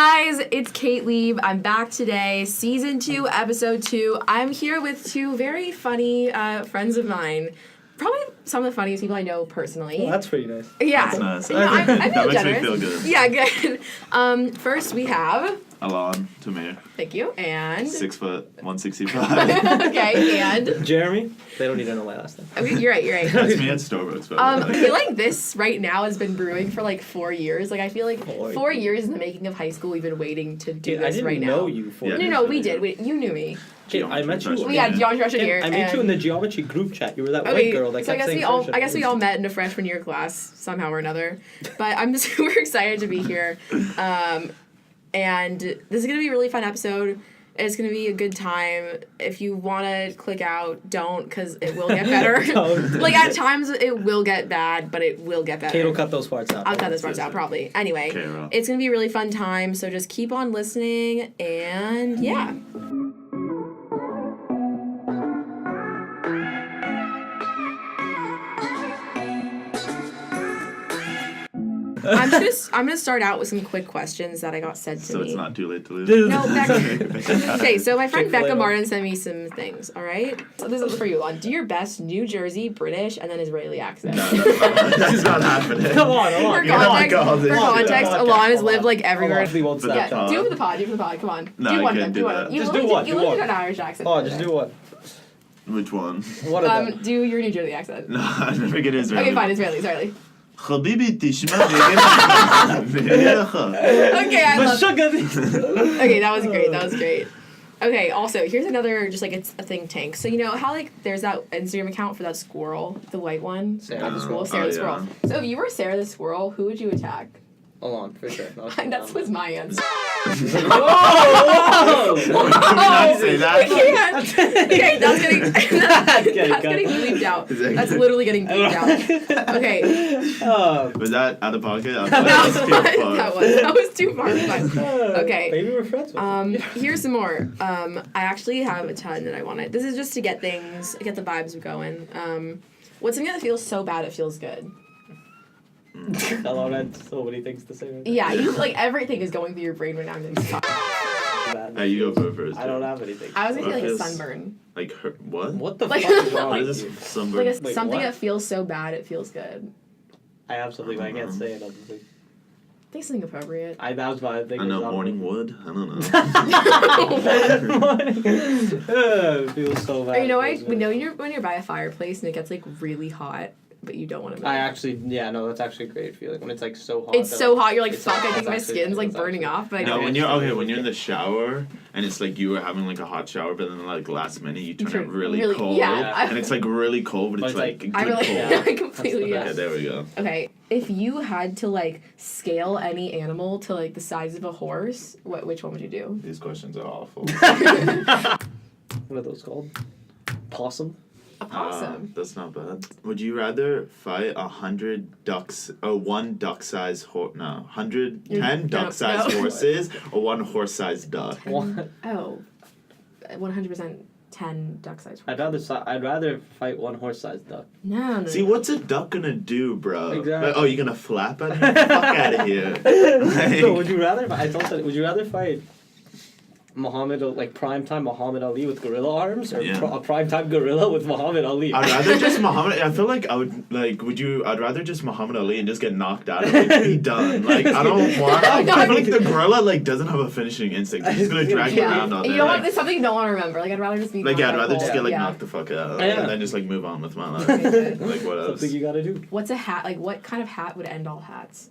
guys, it's Kate Lieb. I'm back today, season 2, episode 2. I'm here with two very funny friends of mine. Probably some of the funniest people I know personally. Well, that's pretty nice. Yeah. That's nice. I'm That makes generous. me feel good. Yeah, good. First we have... Alon Tamir, Thank you. And... 6 foot, 165. Okay, and... Jeremy? They don't need to know my last name. Okay, you're right. That's me at Starbucks, by the I way. feel like this right now has been brewing for like 4 years. Like I feel like Boy. 4 years in the making of high school, we've been waiting to do Dude, I this didn't right now. know you for Yeah. No, we did. You knew me. Kate, I met you. We had geometry freshman year. I met you in and- the geometry group chat. You were that Okay, white girl that so I kept guess saying we all friendship. I guess we all met in a freshman year class somehow or another. But I'm super excited to be here. And this is gonna be a really fun episode. It's gonna be a good time. If you wanna click out, don't, because it will get better. Don't. Like at times it will get bad, but it will get better. Kate will cut those parts out. I'll cut this part out probably. Anyway, Okay, well. it's gonna be a really fun time. So just keep on listening, and yeah. I'm gonna start out with some quick questions that I got sent to So me. it's not too late to lose. No, Becca. Okay, so my friend Chick-fil-A Becca one. Martin sent me some things. All right, so this is for you, Lon. Do your best New Jersey, British, and then Israeli accent. No, this is not happening. Come on, come For on. You know I context, got this for shit. context, Podcast, Alon has come lived on. like everywhere. We won't But stop Yeah, talking. do it for the pod. Do it for the pod. Come on. No, do I one of can't them. do Do one. that. You Just literally do what? You Do literally what? did an Irish accent. Oh, just do what? Which one? What of them? Do your New Jersey accent. No, I never get Israeli. Okay, fine. Israeli. Habibi tishma Okay, I love. Sugar. Okay, that was great. Okay, also here's another just like it's a think tank. So you know how like there's that Instagram account for that squirrel, the white one Sarah. at the school, Oh, Sarah the yeah. squirrel. So if you were Sarah the squirrel, who would you attack? Alon, for sure. No, That was my answer. Whoa! Can we not say I that? can't. Okay, that's getting cut. bleeped out. Is that- That's literally getting bleeped out. Okay, Oh, Was that out of pocket? that was too far. Fine. Okay. Maybe we're friends with him. Here's some more. I actually have a ton that I wanted. This is just to get the vibes going. What's something that feels so bad it feels good? Alon had so many things to say. Right now. Yeah, you like everything is going through your brain right now. I'm just talking. Hey, you go for it first. I don't have anything. I was gonna feel like a Yes. sunburn. Like, what? What the Like- fuck is wrong What with is you? this? Like Sunburn? Wait, something what? that feels so bad it feels good. I have something, but I can't say it. I think something appropriate. That was my thing. I know morning wood. I don't know. It feels so bad. Or you know, It feels we bad. know when you're by a fireplace and it gets like really hot, but you don't want to move. I actually, that's actually a great feeling when it's like so hot. It's that, so hot. You're like, it's fuck. I that's think my actually- skin's like that's burning actually- off. But I No, don't. when you're in the shower and it's like you were having like a hot shower, but then like last minute you turn it really cold, yeah. and it's like really cold, but But it's it's like like- good I really, cold. I completely That's yeah. the Okay, there we go. Okay, if you had to like scale any animal to like the size of a horse, which one would you do? These questions are awful. What are those called? Possum. A possum. That's not bad. Would you rather fight 100 ducks or one duck-sized horse? No, 110 duck-sized no. horses or one horse-sized duck. What? Oh, 100% 10 duck-sized horses. I'd rather fight one horse-sized duck. No. See, what's a duck gonna do, bro? Exactly. Like, oh, you gonna flap at me? Fuck out of here. Like- So would you rather? I thought that. Would you rather fight primetime Muhammad Ali with gorilla arms, or Yeah. a primetime gorilla with Muhammad Ali? I'd rather just Muhammad. I feel like I would like. I'd rather just Muhammad Ali and just get knocked out and like, be done. Like I don't want. I feel like the gorilla like doesn't have a finishing instinct. He's gonna drag you Yeah. around all day. You know what? Like, It's something you don't want to remember. Like, I'd rather just be. like yeah, I'd knocked rather out just cold. get like Yeah. knocked the fuck out Yeah. and then just like move on with my life. Okay. Like what else? Something you gotta do. What's a hat? Like, what kind of hat would end all hats?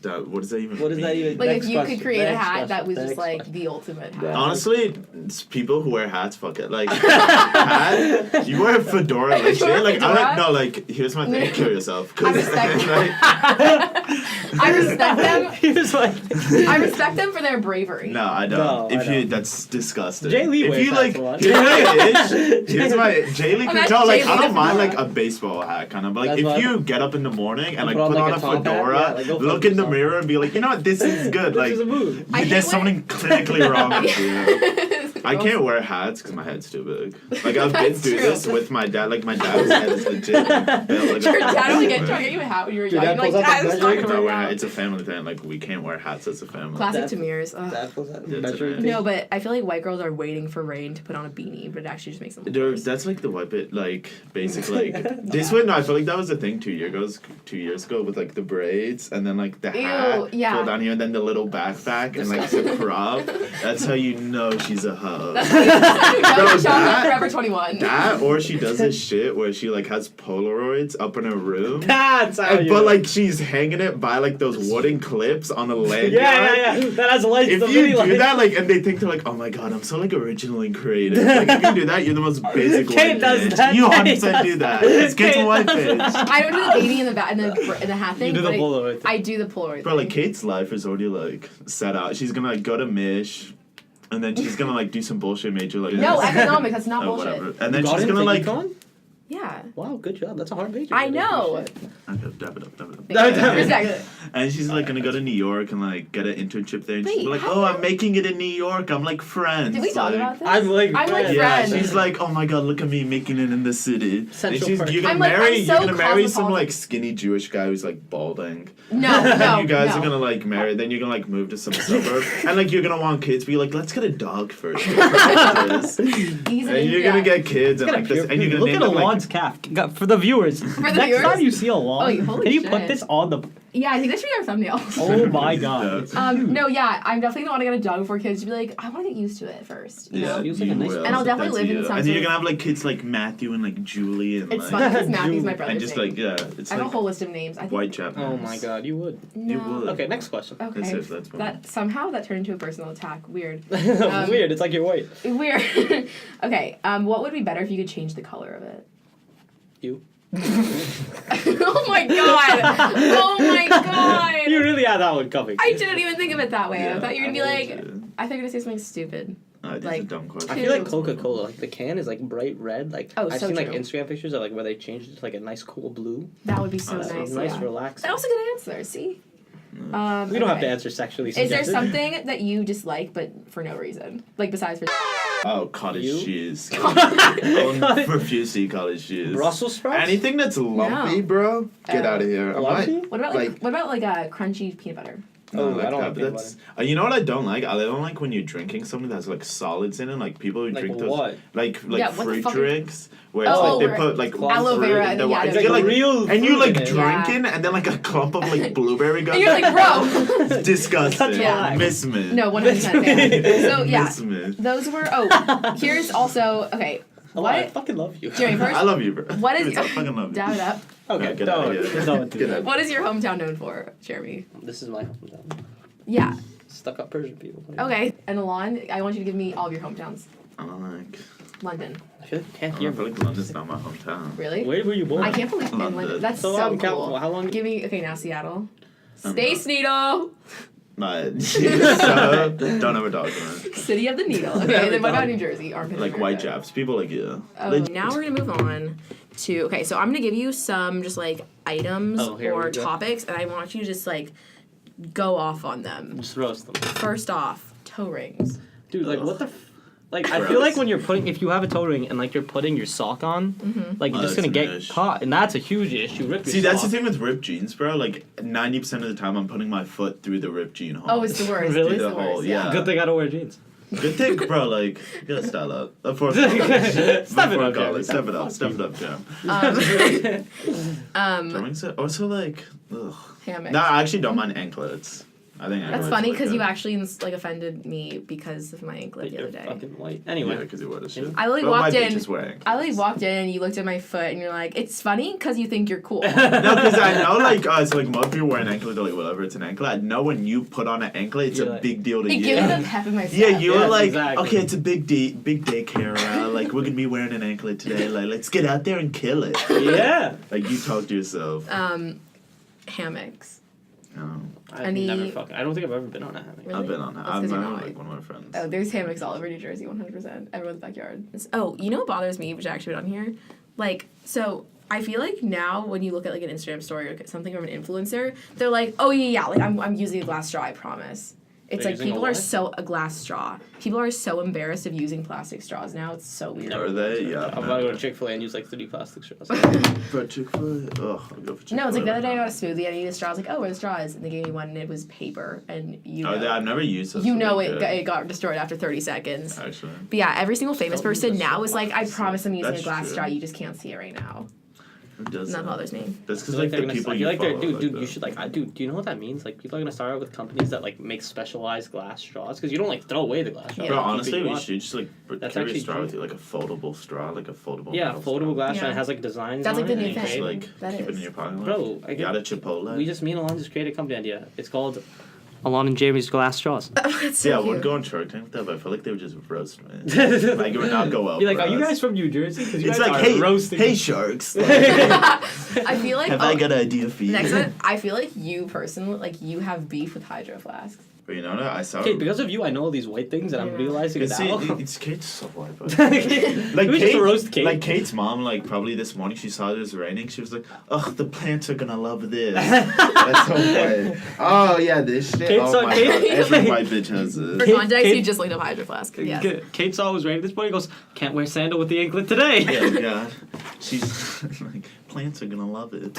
What does that even? What does that mean? even? Like, Next if you question, could create a next hat question, that was just next like question. the ultimate hat. Yeah. Honestly, it's people who wear hats, fuck it. Like, hat, you wear a fedora, like, You shit. wear a Like, I fedora? like, no, like, here's my thing, kill yourself. 'Cause, I respect like, I respect them. He was like, I respect them for their bravery. no, I don't. No, I if you, don't. that's disgusting. Jay Lee if wears you, hats like, a lot. here's my here's my, Jay Lee, Imagine no, like, Jay Lee I don't with mind, fedora. like, a baseball hat, kind of, but, like, That's if what- you get up in the morning and, like, put on, put like, on a a top hat, fedora, yeah, like, go for look in the yourself. mirror and be like, you know what, this is good. This Like, is a move. I hate there's when- something clinically wrong with you. I can't wear hats because my head's too big. Like I've been That's through true. this with my dad. Like my dad's head is legit. Like, built like Your a dad only fucking trying to get you a hat when you were Your young. dad Like, pulls out Dad, the it's measuring not If I gonna wear work hat, out. it's a family thing. Like we can't wear hats as a family. Classic Dad- Tamir's. Ugh. That was that Yeah, it's measuring alright. tape. No, but I feel like white girls are waiting for rain to put on a beanie, but it actually just makes them look worse. That's like the white bit, like basically like this one. No, I feel like that was the thing 2 years ago with like the braids and then like the hat yeah. pulled down here and then the little backpack and like the crop. That's how you know she's a hoe. No, Bro, Chocolate that- Forever 21. That or she does this shit where she like has Polaroids up in her room. That's how you. But like she's hanging it by like those wooden clips on a lanyard. Yeah. That has lights. If the you mini do lights. that, like, and they think they're like, oh my god, I'm so like originally creative. Like, if you do that, you're the most basic Kate white does bitch. that. You 100% do that. It's Kate's a white bitch. I don't do the baby in the back in the hat thing. You do the but Polaroid. I do the Polaroid. Bro, like thing. Kate's life is already like set out. She's gonna like go to Mish, and then she's gonna like do some bullshit major like No, this. economics. That's not Oh, bullshit. whatever. And then Got she's into gonna like. econ? Yeah. Wow, good job. That's a hard major. I know. Okay, dab it up. Exactly. And she's like gonna go to New York and like get an internship there. And she's Wait, like, how oh, did- I'm making it in New York. I'm like friends. Did we talk like, about this? I'm like I'm like Yeah, friends. she's like, oh my god, look at me making it in the city. Central and Park. you're gonna I'm like, marry, I'm so you're gonna marry some cosmopolitan. like skinny Jewish guy who's like balding. No, And no, you guys no. are gonna like marry, then you're gonna like move to some suburb, and like you're gonna want kids. Be like, let's get a dog first. Easily, And you're yeah. gonna get kids, and like this, and you're gonna Look name at them like. Alon's calf. For the viewers. the Next viewers? time you see Alon, Oh, holy can you shit. put this on the? Yeah, I think that should be our thumbnail. Oh my god. No, yeah, I'm definitely gonna want to get a dog before kids to be like, I want to get used to it first. You Yeah, know? Feels like a you nice- will. And I'll definitely That's live in you. some And then you're sort gonna of- have like kids like Matthew and like Julie and It's like. funny because Matthew's my brother's And just name. like yeah, it's I have a like whole list of names. I think, white chap. Oh names. my god, you would. No. You would. Okay, next question. Okay. As if that's That somehow that turned into a personal attack. Weird. Weird. It's like you're white. Weird. Okay. What would be better if you could change the color of it? You. Oh my god! Oh my god! You really had that one coming. I didn't even think of it that way. I Yeah, thought you were gonna be I like, would, I thought you were gonna say something stupid. That's like- a dumb question. I feel like Coca-Cola, like the can is like bright red. Like Oh, I've so seen like true. Instagram pictures of like where they changed it to like a nice cool blue. That would be so That's nice. nice, Yeah. relaxing. That was a good answer. See. We don't have okay. to answer sexually Is there suggested. something that you dislike, but for no reason, like besides for? Oh, cottage You? cheese. Oh, profusely cottage cheese. Brussels sprouts. Anything that's lumpy, No. bro, get Oh. out of here. I'm Lumpy? not- What about like a crunchy peanut butter? Oh, like I don't that, like but peanut that's, you know what I don't like? I don't like when you're drinking something that's like solids in it. Like people who Like drink those, what? like Yeah, what the fruit fuck are- drinks, where Oh, it's like where- they put like Aloe fruit vera in and the yeah, wine. there's You get, like like real and you fruit like in it. drinking, and then like a clump of like blueberry goes. And you're like, bro. It's disgusting. Yeah. Miss me. No, 100% fan. So yeah, Miss me. those were. Oh, here's also okay. Oh, I What? fucking love you. Jeremy, first, I love you, bro. what is I fucking love you. dab it up? Okay, Yeah, get out of don't. here. Don't do Get that. out. What is your hometown known for, Jeremy? This is my hometown. Yeah. Stuck up Persian people. Okay. And Alon, I want you to give me all of your hometowns. I don't like. London. I feel like you can't I hear feel me. like London's not my hometown. Really? Where were you born? I can't believe in London. London. That's So, so count- cool. how long? Give me okay now Seattle. I'm Space Needle, But so, don't ever talk to me. City of the Needle. Okay, and then what about New Jersey? Armpit Like America. white chaps, people like you. Now we're gonna move on to okay. So I'm gonna give you some just like items Oh, here or we go. topics, and I want you to just like go off on them. Just roast them. First off, toe rings. Dude, like Ugh. what the like I Gross. feel like when you're putting if you have a toe ring and like you're putting your sock on, like you're Oh, just that's gonna an get ish. caught and that's a huge issue. Rip your See, that's the sock. thing with ripped jeans, bro. Like 90% of the time, I'm putting my foot through the ripped jean hole. Oh, it's the worst. Really? It's The the whole- worst. yeah. Good thing I don't wear jeans. Good thing, bro. Like, you gotta style up. Before Step it Before up, college. Jeremy. Step it up. Step it up, Jam. Drawings are also like, ugh. Hammocks. No, I actually don't mind anklets. I think That's anklets funny look because good. you actually like offended me because of my anklet Like the you're other day. fucking white. Yeah, Anyway, because you wear this shit. I literally But walked my in. bitch is wearing I like walked in and you looked at my foot and you're like, it's funny because you think you're cool. No, because I know, like, so, like, most people wear an anklet, they're like, whatever, it's an anklet. I know when you put on an anklet, it's You're a like- big deal to It you. gives me the pep in my step. Yeah, you were Yes, like, exactly. okay, it's a big day, Kara. Like, we're gonna be wearing an anklet today. Like, let's get out there and kill it. yeah. Like, you talk to yourself. Hammocks. Oh, I've Any- never fucking. I don't think I've ever been on a hammock. Really? I've been on that. That's I've 'cause been you're on not like white. one of my friends. Oh, there's hammocks all over New Jersey, 100%. Everyone's backyard. Oh, you know what bothers me, which I actually put on here? Like, so I feel like now when you look at like an Instagram story or something from an influencer, they're like, oh yeah, like I'm using a glass straw, I promise. It's They're like using a people are what? a glass straw. People are so embarrassed of using plastic straws now. It's so weird. Are they? Yeah. I'm about to go to Chick-fil-A and use like 3 plastic straws. For Chick-fil-A? Ugh, I'll go for Chick-fil-A. No, it's like the other day I right got a smoothie. I needed a straw. I was like, oh, where are the straws? And they gave me one, and it was paper. And you now. know, I've never used those. you so know they're good, it got destroyed after 30 seconds. Actually. But yeah, every single famous Don't use person a now straw. is like, I promise I'm using That's a glass true. straw. You just can't see it right now. Who does And that that? bothers me. That's because I like they're the gonna- people I you feel like they're, follow. dude, like dude, that. you should like, dude, do you know what that means? Like, people are gonna start out with companies that like make specialized glass straws because you don't like throw away the glass straw. Yeah. Bro, Like, keep it honestly, you we want. should just like That's carry a actually straw true. with you, like a foldable straw, like a foldable. Yeah, metal foldable glass straw Yeah. and has like designs. That's on like the it new and you Just thing. create- like That keep it is. in your pocket. Bro, I You got a get, Chipotle. we just me and Alon just created a company idea. It's called Alon and Jamie's Glass Straws. That's so yeah, I cute. wouldn't go on Shark Tank with that, but I feel like they would just roast me. Like it would not go well. Be like, for are you us. guys from New Jersey? Because you It's guys like, are hey, roasting. hey, sharks. Like, I feel like have I got an idea for you? next one, I feel like you personally, like you have beef with Hydro Flasks. But you know what? I saw. Okay, because of you, I know all these white things and I'm Yeah. realizing it It's, see, now. it's Kate's so white, but Like, like we Kate, just roast Kate. like Kate's mom, like probably this morning she saw it was raining. She was like, "Ugh, the plants are gonna love this." That's so white. Oh yeah, this shit. Kate's oh on my Kate. god, every white bitch has For this. Kate- context, Kate- you just looked up Hydro Flask. Yeah. Kate saw it was raining this morning. He goes, can't wear sandal with the anklet today. Yeah, God, she's like, plants are gonna love it.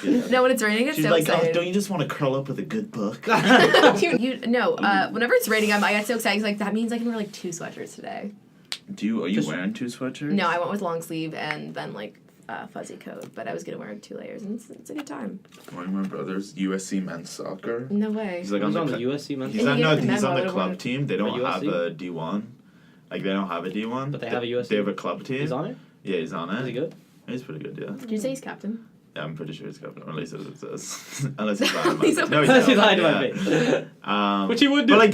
Yeah. No, when it's raining, it's She's so like, oh, excited. don't you just want to curl up with a good book? Whenever it's raining, I get so excited. 'Cause, like that means I can wear like 2 sweatshirts today. Are you Just- wearing 2 sweatshirts? No, I went with long sleeve and then like fuzzy coat, but I was gonna wear 2 layers, and it's a good time. One of my brothers, USC men's soccer. No way. He's like Who's on the the USC men's He's And on you no, get the he's on memo, the I club don't team. They For don't have USC? a D1. Like they don't have a D1. But they have a USC? They have a club team. He's on it? Yeah, he's on it. Is he good? He's pretty good, yeah. Did you say he's captain? Yeah, I'm pretty sure he's captain. Or at least it says. Unless he's lying. He's about a- it. No, Unless he's he lied to not, my yeah. face. Which he would do. But like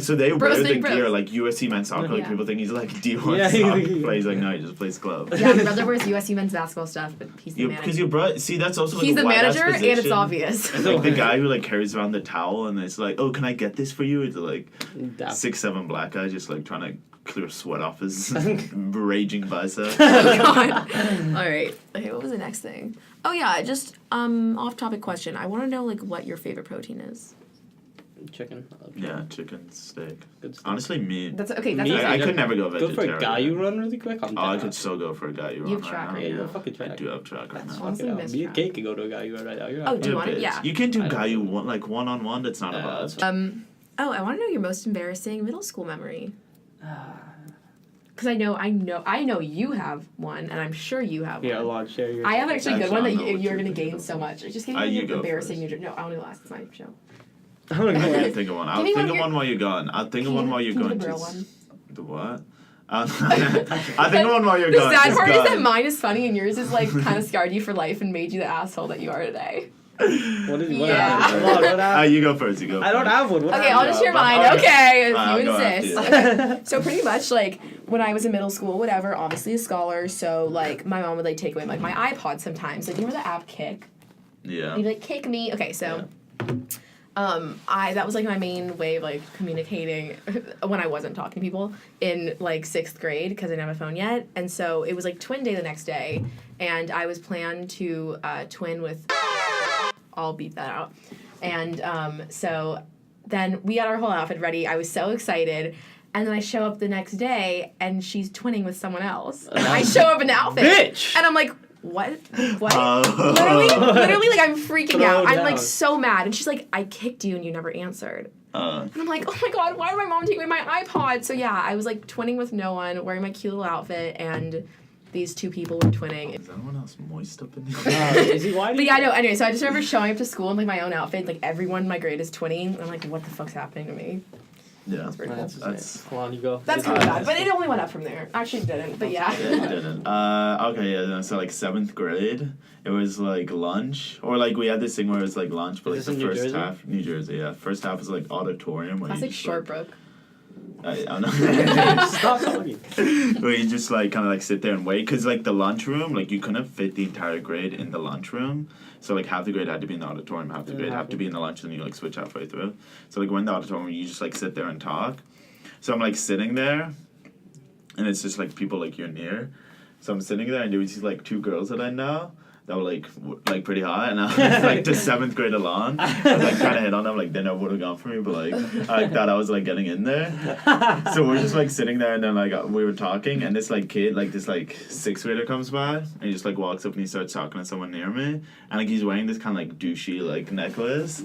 so they Bros wear the being bros. gear like USC men's soccer. Like Yeah. people think he's like D1 Yeah, soccer yeah. player. He's like no, he just plays club. Yeah, my brother wears USC men's basketball stuff, but he's the Because manager. your brother, see, that's also like He's a the white-ass manager, and it's position. obvious. It's like the guy who like carries around the towel and it's like, oh, can I get this for you? It's like Dap. 6'7" black guy just like trying to clear sweat off his raging bicep. Oh God. All right. Okay, what was the next thing? Oh yeah, just off topic question. I want to know like what your favorite protein is. Chicken. I love chicken. Yeah, chicken steak. Good stuff. Honestly, meat. That's okay. That's Me? okay. I could never go Go for vegetarian. a guy you run really quick. I'm Oh, I down. could so go for a guy you You have run track right now. right Yeah, now. you're fucking I track. do have track right That's now. Honestly, fucking miss Me and track. Kate could go to a guy you run right now. You're Oh, out. do you Yeah, want it? bitch. Yeah. You can't do I guy don't you know. want like one-on-one. That's not that's allowed. Oh, I want to know your most embarrassing middle school memory. Because I know you have one, and I'm sure you have Yeah, one. Alon, share your. I have actually a good Actually, one I that don't know what you're you're gonna thinking gain of. so much. Just give You me an go embarrassing first. New Jersey. No, I want to go last. It's my show. I'm gonna I go can't ahead. think of one. Give I'll me think one of of one while you're gone. I'll think of one while you're Can you going. the real Just- one? The what? I think of one while you're The gone. sad Just part is gone. that mine is funny and yours is like kind of scarred you for life and made you the asshole that you are today. What did what Yeah. happened? Alon, what happened? You go first. You go. I don't first. have one. What Okay, I'll happened? just share but- mine. okay. Okay, if I'll you go after insist. you. Okay. So pretty much like when I was in middle school, whatever, obviously a scholar, so like my mom would like take away like my iPod sometimes. Like you remember the app Kick? Yeah. And you'd be like, kick me. Okay, so that was like my main way of like communicating when I wasn't talking to people in like 6th grade because I didn't have a phone yet. And so it was like twin day the next day, and I was planned to twin with I'll beat that out. And so then we had our whole outfit ready. I was so excited. And then I show up the next day and she's twinning with someone else. And I show up in the outfit. Bitch! And I'm like, what? What? Oh. Literally, like I'm freaking Throw out. I'm down. like so mad. And she's like, I kicked you and you never answered. And I'm like, oh my God, why did my mom take away my iPod? So yeah, I was like twinning with no one, wearing my cute little outfit, and these 2 people were twinning. Is anyone else moist up in here? Is he white? But yeah, no, anyway, so I just remember showing up to school in like my own outfit, like everyone in my grade is twinning. And I'm like, what the fuck's happening to me? Yeah. That's pretty cool. That's. Come on, you go. That's kind of bad, but it only went up from there. Actually, it didn't, but yeah. Yeah, I didn't. Okay, yeah. So like 7th grade, it was like lunch, or like we had this thing where it was like lunch, but like Is the this in New first Jersey? half, New Jersey, yeah. First half was like auditorium. Where Classic you just, short like, broke. I don't know. Stop talking. Where you just like kind of like sit there and wait, cause like the lunchroom, like you couldn't fit the entire grade in the lunchroom, so like half the grade had to be in the auditorium, half the grade had to be in the lunch, and then you like switch halfway through. So like when in the auditorium, you just like sit there and talk. So I'm like sitting there, and it's just like people like you're near. So I'm sitting there and there was these like two girls that I know that were like pretty hot, and I was like to 7th grade along. I was like trying to hit on them, like they never would have gone for me, but like I thought I was like getting in there. So we're just like sitting there, and then like we were talking, and this like kid, like this like 6th grader comes by, and he just like walks up and he starts talking to someone near me, and like he's wearing this kind of like douchey like necklace,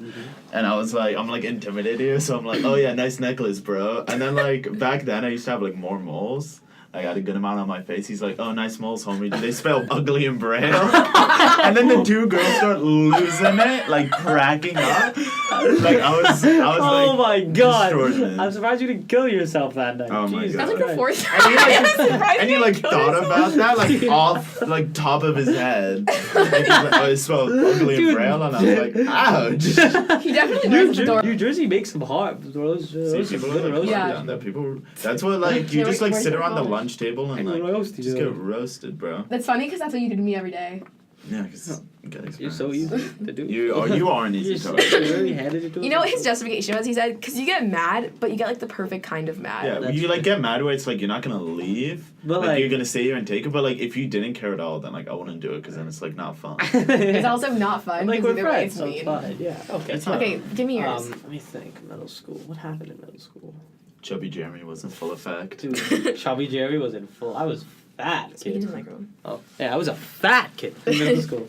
and I was like, I'm like intimidated here, so I'm like, oh yeah, nice necklace, bro. And then like back then I used to have like more moles. I got a good amount on my face. He's like, oh, nice moles, homie. They spell ugly in Braille. And then the two girls start losing it, like cracking up. Like I was Oh like, my god! destroyed, man. I'm surprised you didn't kill yourself that night. Oh my Jesus God. That's like the Christ. 4th And he, time. like, I'm surprised and he you like killed thought yourself. about that like off like top of his head. And he's like, oh, it spelled ugly in Dude. Braille, and I was like, ouch. He definitely New, knows the door. New Jersey makes them hard. Those, See, people are like Yeah. down there. People. That's what like you Yeah, just like where's sit your around the college? lunch table and like just get roasted, bro. That's funny because that's what you do to me every day. Yeah, because you get experience. You're so easy to do. You are an easy You're so, target. you really handed it to You know what his justification was? He said, because you get mad, but you get like the perfect kind of mad. Yeah, That's you like get mad where it's like you're not gonna leave, But, like, like- you're gonna stay here and take it. But like if you didn't care at all, then like I wouldn't do it because then it's like not fun. It's also not fun. like 'cause we're either way friends, it's so mean. fine. Yeah. Okay. It's fine. Okay, give me yours. Let me think. Middle school. What happened in middle school? Chubby Jeremy was in full effect. Dude, Chubby Jerry was in full. I was fat Speaking kid. to the microphone. Oh, yeah, I was a fat kid in middle school.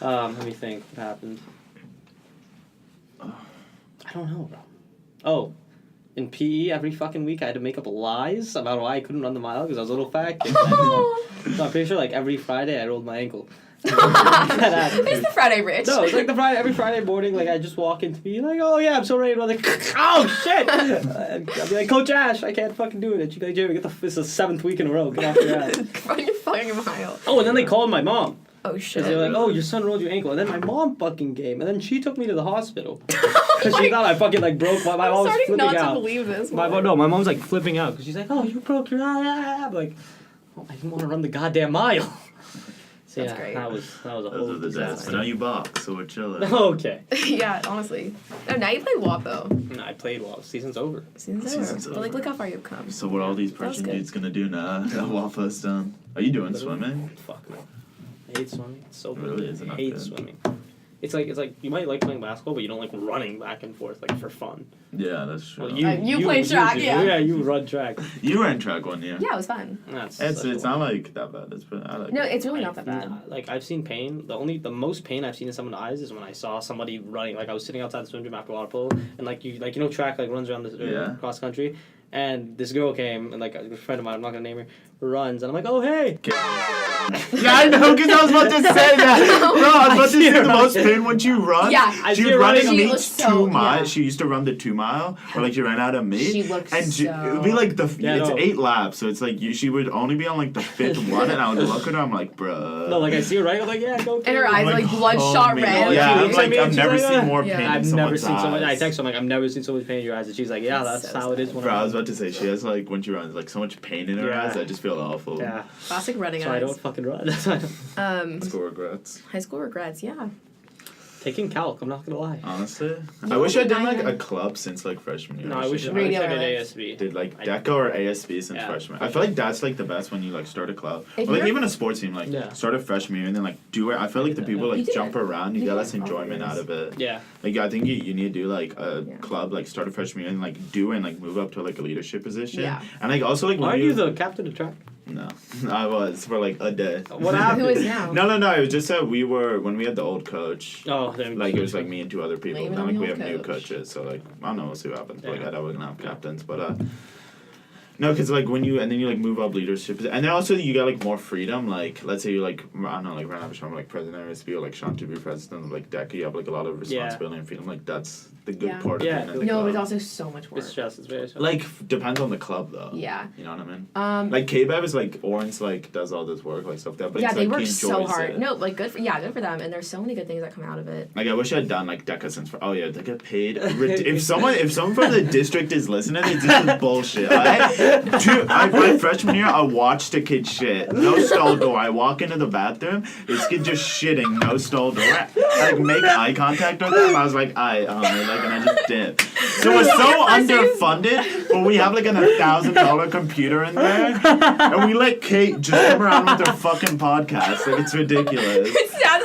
Let me think. What happened? I don't know, bro. Oh, in PE, every fucking week I had to make up lies about why I couldn't run the mile because I was a little fat kid. So I'm pretty sure like every Friday I rolled my ankle. It's the Friday Rich. No, it's like every Friday morning, like I just walk into be like, oh yeah, I'm so ready. And I'm like, oh shit! I'll be like, Coach Ash, I can't fucking do it. And she'd be like, Jeremy, this is the 7th week in a row. Get off your ass. Run your fucking mile. Oh, and then they called my mom. Oh shit. Because they're like, oh, your son rolled your ankle. And then my mom fucking came. And then she took me to the hospital. Because she thought I fucking like broke my mom I'm was starting flipping not out. to believe this. My mom, no, my mom's like flipping out because She's like, oh, you broke your eye. I'm like, oh, I didn't want to run the goddamn mile. So That's yeah, great. that was a Those whole are the days. But disaster. now you box, so we're chilling. Okay. Yeah, honestly. Oh, now you play WAP though. No, I played well. Season's over. Season's over. But like, look how far you've come. So what all these That was Persian good. dudes gonna do now? That Waffle's done. Are you doing swimming? Fuck no. I hate swimming. It's so Really? Is it I not hate good? swimming. It's like you might like playing basketball, but you don't like running back and forth like for fun. Yeah, that's true. Well, you play track, do. yeah. Yeah, you run track. You were in track one year. Yeah, it was fun. That's It's not like that bad. It's pretty, I like No, it. it's really not that bad. Like I've seen pain. The most pain I've seen in someone's eyes is when I saw somebody running. Like I was sitting outside the swim gym after water polo, and like you know track like runs around the Yeah. cross country, and this girl came and like a friend of mine, I'm not gonna name her, runs, and I'm like, oh hey. Yeah, I know, because I was about to say that. Bro, I was about to say the most pain when you run. Yeah. I She see was her running running. She meets looks so- 2 miles. yeah. She used to run the 2 mile, or like she ran out of meat. She looks and she, so- it would be like Yeah, it's no. 8 laps, so it's like she would only be on like the 5th one, and I would look at her, I'm like, bruh. No, like I see her running, I'm like, yeah, go. And her eyes I'm are like bloodshot homie. red. Yeah, She I'm looks at like, me and I've she's never like, seen more Yeah. pain in I've never someone's seen so much. I eyes. text her, I'm like, I've never seen so much pain in your eyes, and she's like, yeah, that's So how it is when Bro, I was I'm. about to say, she has like, when she runs, like so much pain in her Yeah. eyes, I just feel awful. Yeah, Classic running so I don't eyes. fucking run. That's why I don't. School regrets. High school regrets, yeah. Taking calc, I'm not gonna lie. Honestly, No, I wish I'd done I like a haven't. club since like freshman year. No, I wish I Radio did edits. ASB. did like I- DECA or ASB since Yeah. freshman. I feel like that's like the best when you like start a club. If Or, like you're- even a sports team, like Yeah. start a freshman year and then like do it. I feel like the people You like did. jump around, you You get did less for all enjoyment years. out of it. Yeah. Like I think you need to do like a Yeah. club, like start a freshman year and like do it and like move up to like a leadership position. Yeah. And like also like when Are you the captain of track? No, I was for like a day. What happened? Who is now? No. It was just that we were when we had the old coach. Oh, then Like it was like me and 2 other people. Blame it Now on like the we old have new coach. coaches, so like I don't know, we'll see what happens. But, like Yeah. I know we're gonna have captains, but no, because like when you and then you like move up leadership, and then also you get like more freedom. Like let's say you like I don't know, like Ron Abisham, like president of SB, or like Sean to be president of like DECA, you have like a lot of responsibility and freedom. Like that's the good Yeah. part of Yeah. being in the No, club. but it's also so much work. it's stress. It's very stressful. like depends on the club though. Yeah. You know what I mean? Like, Like K-Bev is like Orange like does all this work like stuff that, but yeah, it's, they like, work he so enjoys hard. it. No, like good for them. And there's so many good things that come out of it. Like I wish I'd done like DECA since. Oh yeah, they get paid. If someone from the district is listening, this is bullshit. My freshman year, I watched a kid shit. No stall door. I walk into the bathroom. This kid just shitting. No stall door. I like make eye contact with him. I was like, like, and I just did. So we're so underfunded, but we have like an $1,000 computer in there, and we let Kate just come around with her fucking podcast. Like it's ridiculous. It's sad.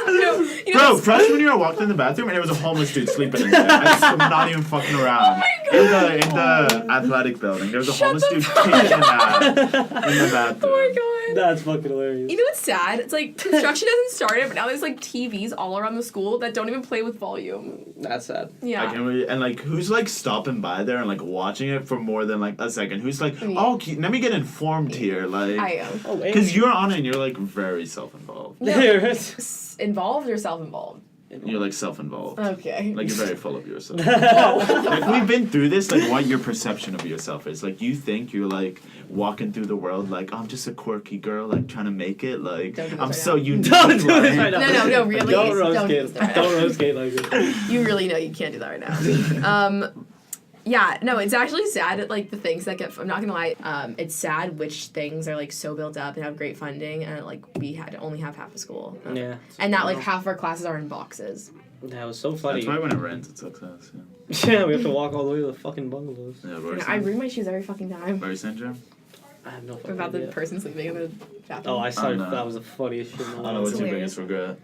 You know, Bro, freshman year I walked in the bathroom and there was a homeless dude sleeping in there. I'm not even fucking around. In the athletic building, there was a homeless dude taking a nap in the bathroom. Oh my god. That's fucking hilarious. You know what's sad? It's like construction hasn't started, but now there's like TVs all around the school that don't even play with volume. That's sad. Yeah. Like, and like, who's like stopping by there and like watching it for more than like a second? Who's like, oh, let me get informed here, like, I am. Oh, wait. because you're on it and you're like very self-involved. No. Involved or self-involved? You're like self-involved. Okay. Like you're very full of yourself. Like we've been through this, like what your perception of yourself is. Like you think you're like walking through the world like I'm just a quirky girl like trying to make it. Like Don't do this I'm right so now. unique. Don't do this like- right now. No, really. Don't roast do Kate. this right Don't now. roast Kate like this. You really know you can't do that right now. Yeah, no, it's actually sad at like the things that get. I'm not gonna lie. It's sad which things are like so built up and have great funding, and like we had to only have half a school. Yeah. And that like half of our classes are in boxes. That was so funny. That's why when it rains, it sucks ass. Yeah, we have to walk all the way to the fucking bungalows. Yeah, You Barry know, I ruin my shoes every fucking time. syndrome. I have no fucking About the idea. person sleeping in the bathroom. Oh, I started. know. That was the funniest shit. in my I don't know life. what's your hilarious. biggest regret.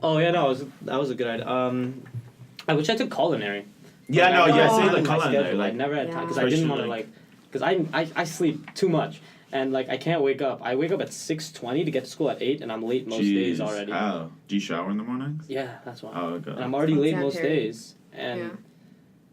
Oh yeah, no, that was a good idea. I wish I took culinary. Yeah, no, Like, I yeah, Oh. say had like my culinary, schedule. I like never had time because I Yeah. didn't want to Especially, because I sleep too much and like I can't wake up. I wake up at 6:20 to get to school at 8 and I'm late most days Jeez, already. How? Do you shower in the mornings? Yeah, that's why. Oh, okay. And I'm already Sounds late sad, most Terry. days and. Yeah.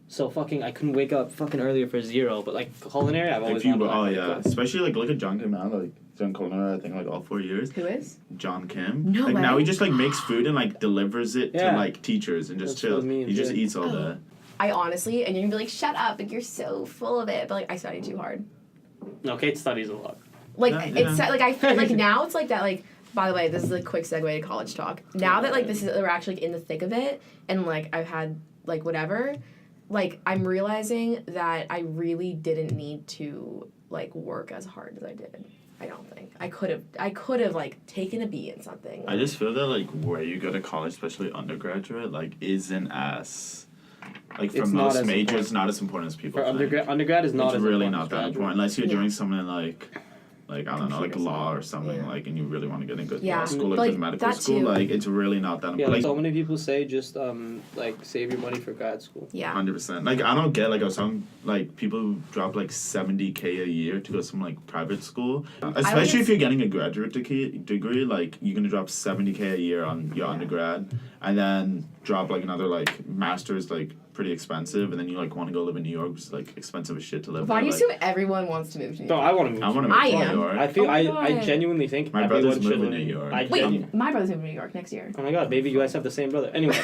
So fucking, I couldn't wake up fucking earlier for 0, but like culinary, I've always If you, wanted to oh wake yeah, up. especially like look at John Kim now, like done culinary I think like all 4 years. Who is? John Kim. No like now way. he just like makes food and like delivers it Yeah. to like teachers and just That's chills. what me and He just Jay- eats all day. I honestly, and you're gonna be like, shut up, like you're so full of it. But like I study too hard. No, Kate studies a lot. Like Yeah, it's yeah. like I feel like now it's like that like. By the way, this is a quick segue to college talk. Now that like this is we're actually like, in the thick of it, and like I've had like whatever, like I'm realizing that I really didn't need to like work as hard as I did. I don't think I could have like taken a B in something. I just feel that like where you go to college, especially undergraduate, like isn't as like for It's not most as majors important. not as important as people For think. undergrad is not It's as really important not as that graduate. important unless you're Yeah. doing something like I don't know, like Computer law or science. something, Yeah. like, and you really want to get in good Yeah. law school or Like, good medical that school, too. like, it's really not that Yeah, important. like, so Like, many people say just like save your money for grad school. Yeah. 100%. Like, I don't get, like, I was talking, like, people who drop, like, $70K a year to go to some, like, private school. Especially if you're getting a graduate degree, like, you're going to drop $70K a year on your undergrad, and then drop, like, another, like, master's, like, pretty expensive, and then you, like, want to go live in New York, which is, like, expensive as shit to live Why do you there. assume everyone wants to move to New No, York? I want to move. I want to I move to am. New York. I feel Oh my I God. genuinely think My everyone brother's should moving live to New York. I Wait, genu- my brother's moving to New York next year. Oh my god, baby, you guys have the same brother. Anyway,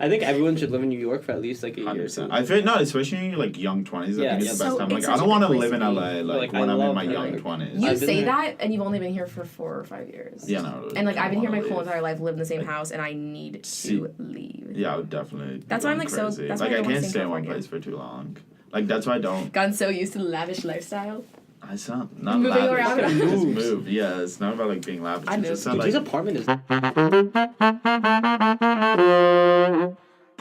I think everyone should live in New York for at least like a year or 100%. two. I feel no, especially in your like young 20s. Yeah, I think yeah. it's the best So time. it's Like such I a don't want to good live place in to be. LA like Like, I when I'm in love my New young York. 20s. You I've say been there. that, and you've only been here for 4 or 5 years. Yeah, no. And like I've been here my I whole wanna entire leave. life, lived in the same house, and I need See- to leave. Yeah, I would definitely. be That's why I'm, going like, so- crazy. that's why like I I don't wanna can't stay in stay in one California. place for too long. Like that's why I don't. Gotten so used to the lavish lifestyle. I sound not Moving lavish. around. Just Moves. move. Yeah, it's not about like being lavish. I It's just moved. that, Dude, his like, apartment is.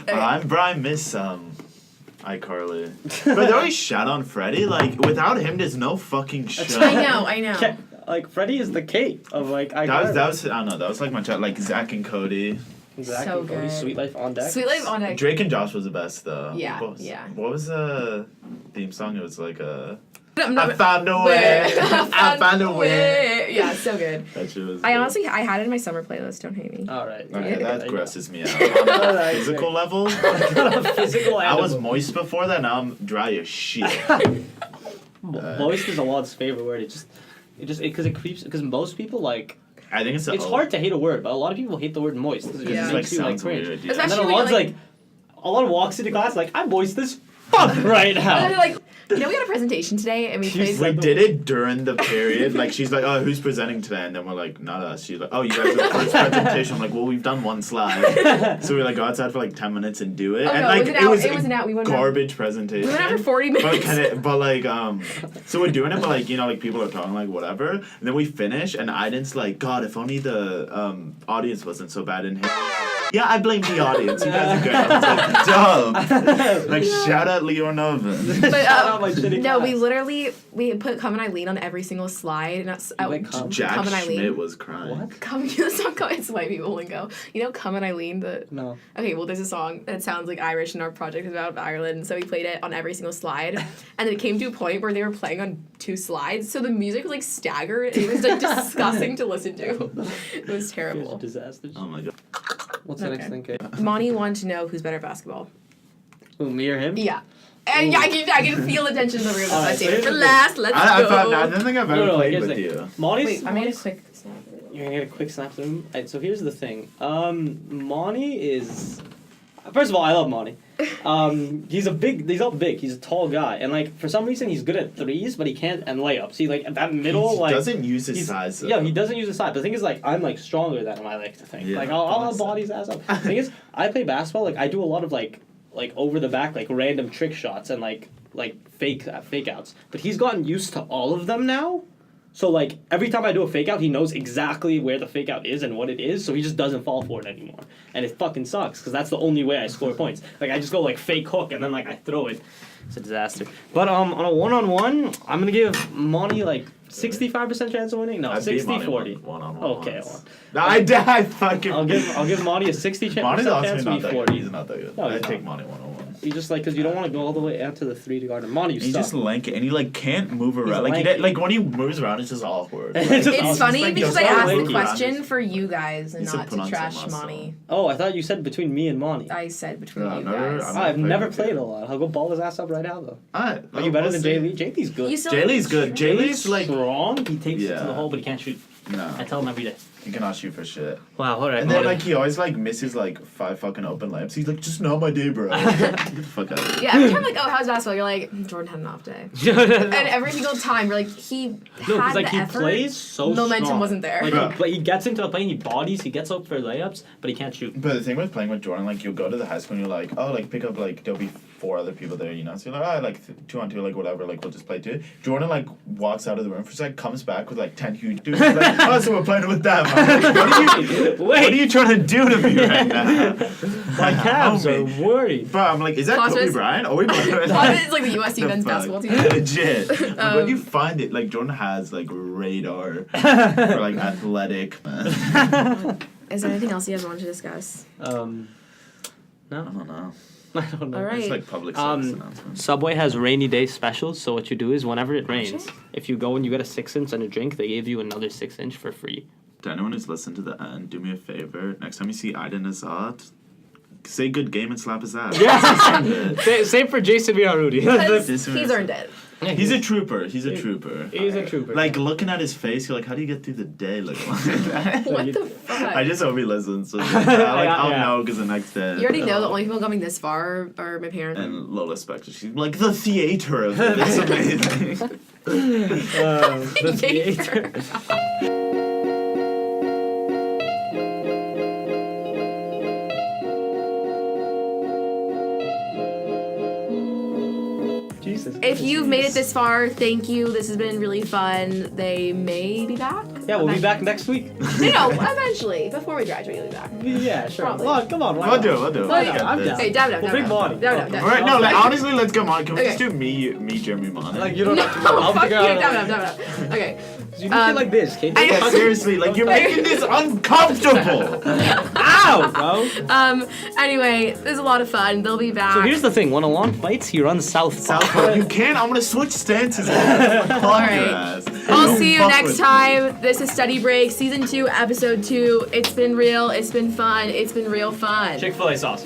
I'm Brian Miss iCarly. But they always shat on Freddie. Like without him, there's no fucking show. I know. Like Freddie is the Kate of like I. That was I don't know. That was like my chat. Like Zach and Cody. exactly. So Cody, good. Sweet Life on deck. Sweet Life on Deck. Drake and Josh was the best though. Yeah, What was, yeah. What was the theme song? It was like I'm I not- found a way. I found a way. Yeah, so good. That shit was. I good. honestly, I had it in my summer playlist. Don't hate me. All right. Okay, Yeah. that grosses me out. On a Alright, physical level, Physical. I was animal. moist before that. Now I'm dry as shit. Moist is a lot's favorite word. Because it creeps. Because most people like. I think it's. It's hard to hate a word, but a lot of people hate the word moist. 'Cause it Yeah. just It makes just, like you like sounds cringe. weird. Yeah. And then Especially when Alon's you're, like, Alon walks into class like, I'm moist as fuck right And then now. like, we had a presentation today, and we played. We did it during the period. Like she's like, "Oh, who's presenting today?" And then we're like, "Not us." She's like, "Oh, you guys are the first presentation." I'm like, "Well, we've done one slide." So we like go outside for like 10 minutes and do it. Oh, and no, like it was an hour. We went out. garbage presentation. We went out for 40 minutes. So we're doing it, but like like people are talking like whatever, and then we finish, and Aiden's like, "God, if only the audience wasn't so bad in here." Yeah, I blame the audience. You guys are great. I was like, dope. Like, shout out Leonova. But Shout out my shitty no, class. we put "Come and Eileen" on every single slide, and that's Wait, Come? Jack Come and Eileen. Schmidt was crying. What? Come, the song "Come." It's white people lingo. You know, "Come and Eileen." No. Okay, well, there's a song that sounds like Irish, and our project is about Ireland, so we played it on every single slide, and then it came to a point where they were playing on 2 slides, so the music was like staggered. It was like disgusting to listen to. It was terrible. Disasters. Oh my god. What's the next thing, Kate? Monty wanted to know who's better at basketball. Who, me or him? Yeah. And yeah, I can feel the tension in the room. So I Alright, say so it here's for the last. Let's I go. don't think I've ever No, no, played here's with the you. Monty's. Wait, I made a quick snap. You're gonna get a quick snap of him. Alright, so here's the thing. Monty is. First of all, I love Monty. He's all big. He's a tall guy, and like for some reason he's good at threes, but he can't and layups. He like at that middle He like doesn't use his he's- size. Though. Yeah, he doesn't use his size. But the thing is, like, I'm like stronger than him. I like to think. Yeah, like I'll awesome. body his ass up. The thing is, I play basketball. Like I do a lot of like over the back like random trick shots and like fake outs. But he's gotten used to all of them now. So like every time I do a fake out, he knows exactly where the fake out is and what it is. So he just doesn't fall for it anymore, and it fucking sucks because that's the only way I score points. Like I just go like fake hook and then like I throw it. It's a disaster. But on a 1-on-1, I'm gonna give Monty like 65% chance of winning. No, I beat 60-40. One-on-one. Okay, once. No, I fucking. I'll give Monty a 60% Monty's chance honestly to not be that 40. good. He's not that good. No, I he's take not. Monty 1-on-1. You just like because you don't want to go all the way out to the 3 to guard him. Monty, you He's suck. just lanky, and he like can't move around. Like lanky. like when he moves around, it's just awkward. Like, It's just It's It's funny like, because yo, I stop asked the lanky around. question for you guys and Needs to not put to on trash some muscle. Monty. Oh, I thought you said between me and Monty. I said between No, you never- guys. I'm- I've played never with played you. a lot. I'll go ball his ass up right now though. Alright, Are you better than Jay Jay Lee? Jay Lee's good. You still Jay Lee's good. Jay Lee's like strong. He takes it to Yeah. the hole, but he can't shoot. I no, tell him every day. he cannot shoot for shit. Wow, alright. And then like he always like misses like 5 fucking open layups. He's like, just not my day, bro. Get the fuck out. Of here. Yeah, every time like, oh, how's basketball? You're like, Jordan had an off day. And every single time, you're like, he No, had because like the he effort. plays so Momentum strong. wasn't there. Like Bruh. he gets into the plane, he bodies, he gets up for layups, but he can't shoot. But the thing with playing with Jordan, like you'll go to the high school and you're like, oh, like pick up like there'll be 4 other people there, you know. So you're like, oh, like 2-on-2, like whatever, like we'll just play 2. Jordan like walks out of the room for a sec, comes back with like 10 huge dudes. He's like, oh, so we're playing with them. I'm like, what are you trying to do to me right now? My calves are Homie. worried. Bro, I'm like, is that Plus Kobe it's- Bryant? Are we playing with Plus it's like the US The men's fuck? basketball team. Legit. Like, when you find it, like Jordan has like radar for like athletic man. Is there anything else you guys want to discuss? I don't know. I don't know. All right. It's like public service Um, announcements. Subway has rainy day specials, so what you do is whenever it rains, if you go and you get a 6-inch and a drink, they give you another 6-inch for free. To anyone who's listened to the end, do me a favor. Next time you see Aiden Azad, say good game and slap his ass. Same for Jason Villarudi. Because This one he's is- earned it. He's a trooper. He's a trooper. He's a trooper. Like looking at his face, you're like, how do you get through the day looking like that? What the fuck? I just hope he listens. So I'll Yeah. know because the next day. You already know the only people coming this far are my parents. And Lola Spector, she's like the theater of it. It's amazing. the theater. Jesus. If you've made it this far, thank you. This has been really fun. They may be back. Yeah, we'll be back next week. No, eventually. Before we graduate, we'll be back. Yeah, sure. Probably. Well, come on. why We'll not? do it. We'll do it. Well, We yeah, got I'm this. down. Hey, dab it up, Well, dab it big up. body. Dab it up, dab it up. Alright, no, like Okay. honestly, let's go on. Can we just Okay. do me, Jeremy Mon? Like you don't No, have to. I'll fuck you, figure out. dab it up, dab it up. Okay. You make it like this, Kate. I- Yeah, seriously, like you're making this uncomfortable. Ow, bro. Anyway, it was a lot of fun. They'll be back. So here's the thing: when Alon fights, he runs southpaw. Southpaw, you can't. I'm gonna switch stances. Alright. I'll see you next time. This is Study Break, Season 2, Episode 2. It's been real. It's been fun. It's been real fun. Chick-fil-A sauce.